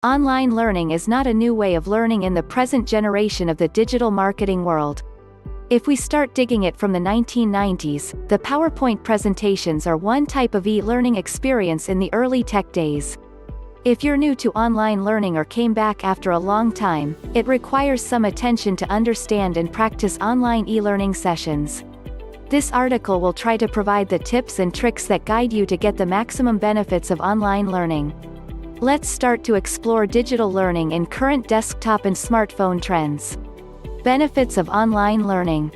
Online learning is not a new way of learning in the present generation of the digital marketing world. If we start digging it from the 1990s, the PowerPoint presentations are one type of e-learning experience in the early tech days. If you're new to online learning or came back after a long time, it requires some attention to understand and practice online e-learning sessions. This article will try to provide the tips and tricks that guide you to get the maximum benefits of online learning. Let's start to explore digital learning in current desktop and smartphone trends. Benefits of online learning.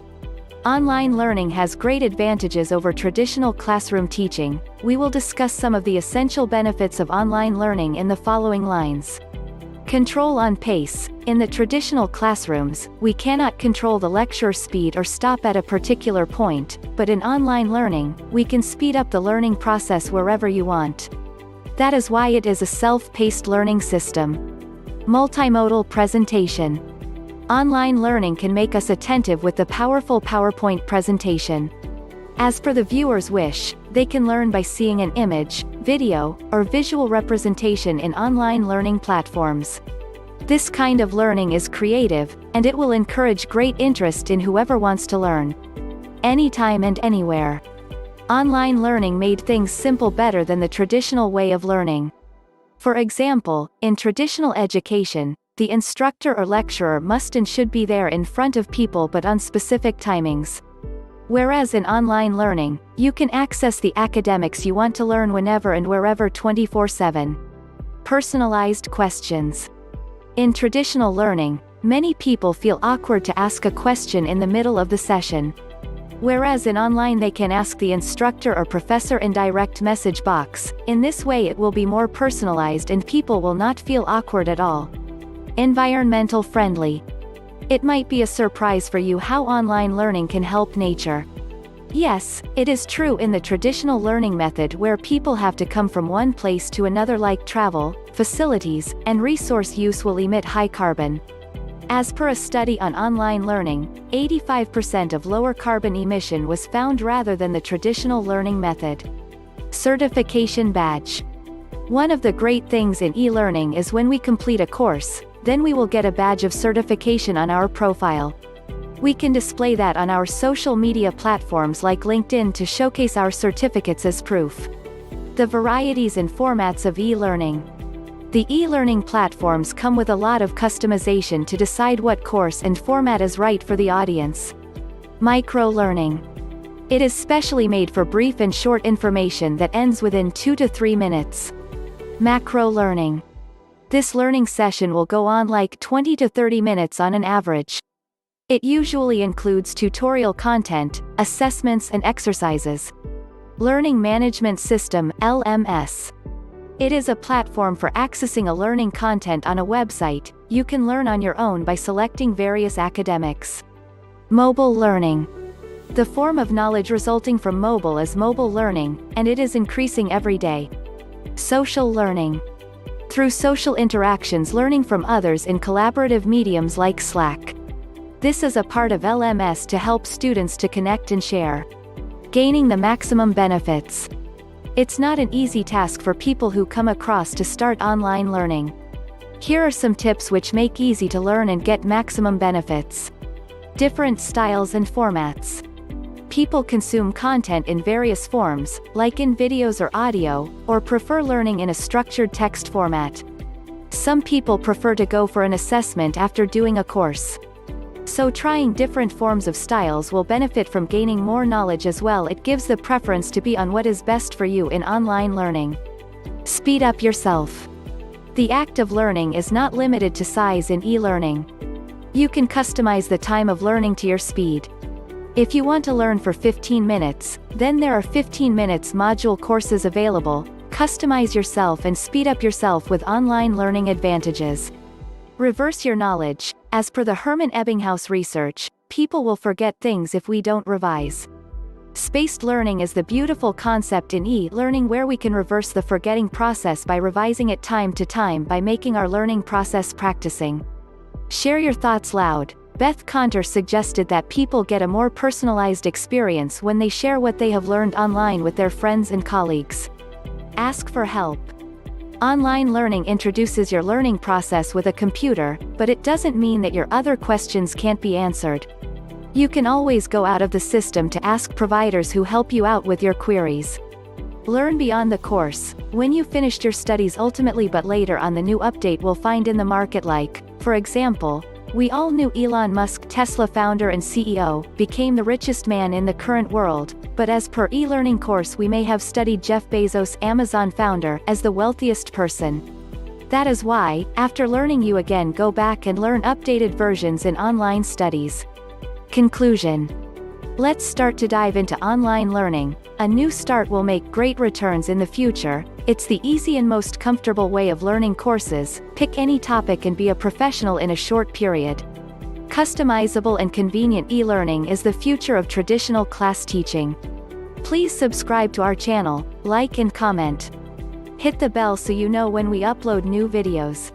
Online learning has great advantages over traditional classroom teaching. We will discuss some of the essential benefits of online learning in the following lines. Control on pace. In the traditional classrooms, we cannot control the lecture speed or stop at a particular point, but in online learning, we can speed up the learning process wherever you want. That is why it is a self-paced learning system. Multimodal presentation. Online learning can make us attentive with the powerful PowerPoint presentation. As per the viewer's wish, they can learn by seeing an image, video, or visual representation in online learning platforms. This kind of learning is creative, and it will encourage great interest in whoever wants to learn. Anytime and anywhere. Online learning made things simple better than the traditional way of learning. For example, in traditional education, the instructor or lecturer must and should be there in front of people but on specific timings. Whereas in online learning, you can access the academics you want to learn whenever and wherever 24/7. Personalized questions. In traditional learning, many people feel awkward to ask a question in the middle of the session. Whereas in online they can ask the instructor or professor in direct message box. In this way it will be more personalized and people will not feel awkward at all. Environmental friendly. It might be a surprise for you how online learning can help nature. Yes, it is true in the traditional learning method where people have to come from one place to another, like travel, facilities, and resource use will emit high carbon. As per a study on online learning, 85% of lower carbon emission was found rather than the traditional learning method. Certification badge. One of the great things in e-learning is when we complete a course, then we will get a badge of certification on our profile. We can display that on our social media platforms like LinkedIn to showcase our certificates as proof. The varieties and formats of e-learning. The e-learning platforms come with a lot of customization to decide what course and format is right for the audience. Micro-learning. It is specially made for brief and short information that ends within 2 to 3 minutes. Macro-learning. This learning session will go on like 20 to 30 minutes on an average. It usually includes tutorial content, assessments and exercises. Learning Management System (LMS). It is a platform for accessing a learning content on a website. You can learn on your own by selecting various academics. Mobile learning. The form of knowledge resulting from mobile is mobile learning, and it is increasing every day. Social learning. Through social interactions, learning from others in collaborative mediums like Slack. This is a part of LMS to help students to connect and share. Gaining the maximum benefits. It's not an easy task for people who come across to start online learning. Here are some tips which make easy to learn and get maximum benefits. Different styles and formats. People consume content in various forms, like in videos or audio, or prefer learning in a structured text format. Some people prefer to go for an assessment after doing a course. So trying different forms of styles will benefit from gaining more knowledge as well. It gives the preference to be on what is best for you in online learning. Speed up yourself. The act of learning is not limited to size in e-learning. You can customize the time of learning to your speed. If you want to learn for 15 minutes, then there are 15 minutes module courses available. Customize yourself and speed up yourself with online learning advantages. Reverse your knowledge. As per the Hermann Ebbinghaus research, people will forget things if we don't revise. Spaced learning is the beautiful concept in e-learning where we can reverse the forgetting process by revising it time to time by making our learning process practicing. Share your thoughts loud. Beth Conter suggested that people get a more personalized experience when they share what they have learned online with their friends and colleagues. Ask for help. Online learning introduces your learning process with a computer, but it doesn't mean that your other questions can't be answered. You can always go out of the system to ask providers who help you out with your queries. Learn beyond the course, when you finished your studies ultimately, but later on the new update we'll find in the market, like, for example, we all knew Elon Musk, Tesla founder and CEO, became the richest man in the current world, but as per e-learning course we may have studied Jeff Bezos, Amazon founder, as the wealthiest person. That is why, after learning, you again go back and learn updated versions in online studies. Conclusion. Let's start to dive into online learning. A new start will make great returns in the future. It's the easy and most comfortable way of learning courses. Pick any topic and be a professional in a short period. Customizable and convenient e-learning is the future of traditional class teaching. Please subscribe to our channel, like and comment. Hit the bell so you know when we upload new videos.